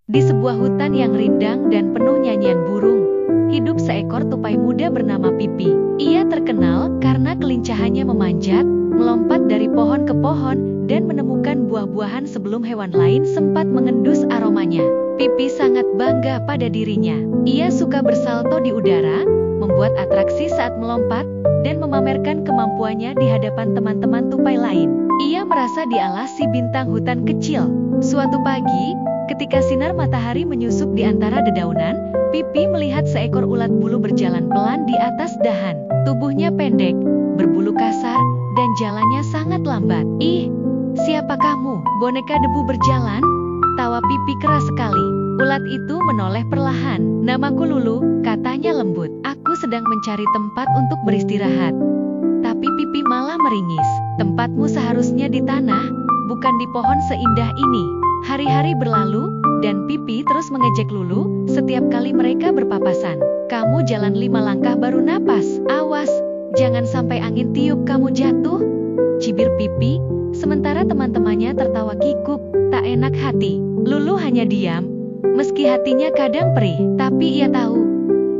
Di sebuah hutan yang rindang dan penuh nyanyian burung, hidup seekor tupai muda bernama Pipi. Ia terkenal karena kelincahannya memanjat, melompat dari pohon ke pohon, dan menemukan buah-buahan sebelum hewan lain sempat mengendus aromanya. Pipi sangat bangga pada dirinya. Ia suka bersalto di udara, membuat atraksi saat melompat, dan memamerkan kemampuannya di hadapan teman-teman tupai lain. Ia merasa diawasi bintang hutan kecil. Suatu pagi, ketika sinar matahari menyusup di antara dedaunan, Pipi melihat seekor ulat bulu berjalan pelan di atas dahan. Tubuhnya pendek, berbulu kasar, dan jalannya sangat lambat. "Ih, siapa kamu? Boneka debu berjalan?" Tawa Pipi keras sekali. Ulat itu menoleh perlahan. "Namaku Lulu," katanya lembut. "Aku sedang mencari tempat untuk beristirahat." Tapi Pipi malah meringis. "Tempatmu seharusnya di tanah, bukan di pohon seindah ini." Hari-hari berlalu, dan Pipi terus mengejek Lulu setiap kali mereka berpapasan. "Kamu jalan 5 langkah baru napas. Awas, jangan sampai angin tiup kamu jatuh," cibir Pipi, sementara teman-temannya tertawa kikuk, tak enak hati. Lulu hanya diam, meski hatinya kadang perih. Tapi ia tahu,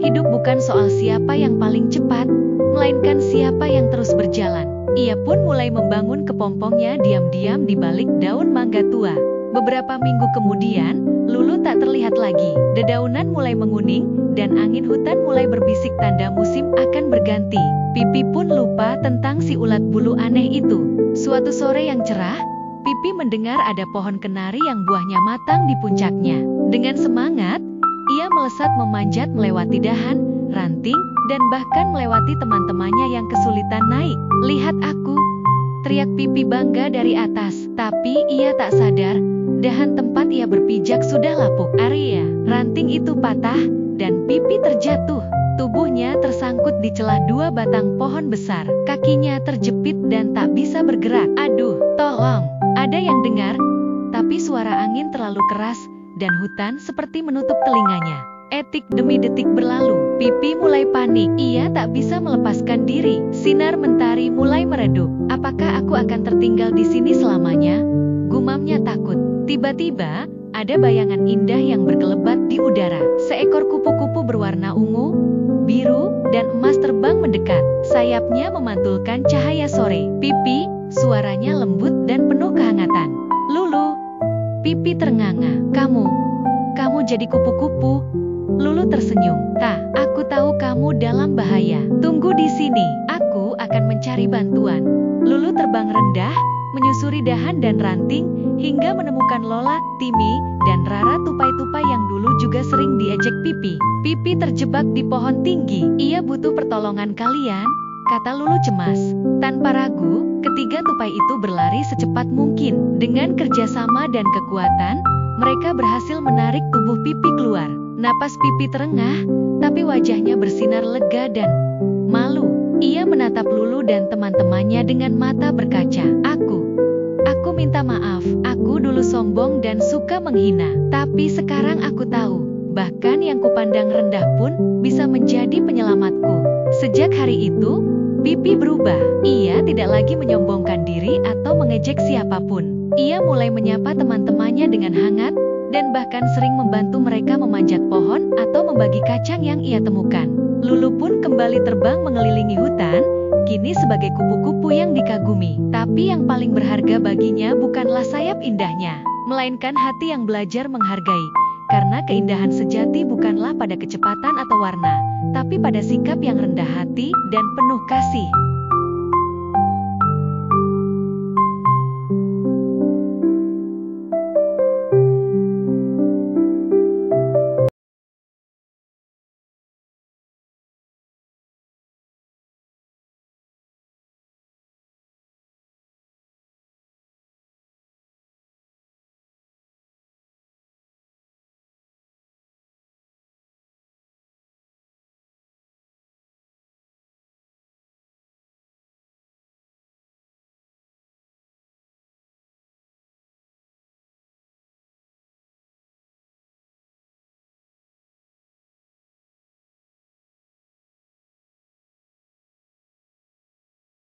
hidup bukan soal siapa yang paling cepat, melainkan siapa yang terus berjalan. Ia pun mulai membangun kepompongnya diam-diam di balik daun mangga tua. Beberapa minggu kemudian, Lulu tak terlihat lagi. Dedaunan mulai menguning, dan angin hutan mulai berbisik tanda musim akan berganti. Pipi pun lupa tentang si ulat bulu aneh itu. Suatu sore yang cerah, Pipi mendengar ada pohon kenari yang buahnya matang di puncaknya. Dengan semangat, ia melesat memanjat melewati dahan, ranting, dan bahkan melewati teman-temannya yang kesulitan naik. "Lihat aku!" teriak Pipi bangga dari atas. Tapi ia tak sadar, dahan tempat ia berpijak sudah lapuk. Area ranting itu patah, dan Pipi terjatuh. Tubuhnya tersangkut di celah 2 batang pohon besar. Kakinya terjepit dan tak bisa bergerak. "Aduh, tolong!" Ada yang dengar, tapi suara angin terlalu keras, dan hutan seperti menutup telinganya. Detik demi detik berlalu, Pipi mulai panik. Ia tak bisa melepaskan diri. Sinar mentari mulai meredup. "Apakah aku akan tertinggal di sini selamanya?" gumamnya takut. Tiba-tiba, ada bayangan indah yang berkelebat di udara. Seekor kupu-kupu berwarna ungu, biru, dan emas terbang mendekat. Sayapnya memantulkan cahaya sore. "Pipi," suaranya lembut dan penuh kehangatan. "Lulu." Pipi ternganga. Kamu jadi kupu-kupu?" Lulu tersenyum. "Tak, aku tahu kamu dalam bahaya. Tunggu di sini, aku akan mencari bantuan." Lulu terbang rendah, menyusuri dahan dan ranting, hingga menemukan Lola, Timmy, dan Rara tupai-tupai yang dulu juga sering diejek Pipi. "Pipi terjebak di pohon tinggi. Ia butuh pertolongan kalian," kata Lulu cemas. Tanpa ragu, ketiga tupai itu berlari secepat mungkin. Dengan kerjasama dan kekuatan, mereka berhasil menarik tubuh Pipi keluar. Napas Pipi terengah, tapi wajahnya bersinar lega dan malu. Ia menatap Lulu dan teman-temannya dengan mata berkaca. Aku minta maaf. Aku dulu sombong dan suka menghina. Tapi sekarang aku tahu, bahkan yang kupandang rendah pun bisa menjadi penyelamatku." Sejak hari itu, Pipi berubah. Ia tidak lagi menyombongkan diri atau mengejek siapapun. Ia mulai menyapa teman-temannya dengan hangat, dan bahkan sering membantu mereka memanjat pohon atau membagi kacang yang ia temukan. Lulu pun kembali terbang mengelilingi hutan, kini sebagai kupu-kupu yang dikagumi. Tapi yang paling berharga baginya bukanlah sayap indahnya, melainkan hati yang belajar menghargai. Karena keindahan sejati bukanlah pada kecepatan atau warna, tapi pada sikap yang rendah hati dan penuh kasih.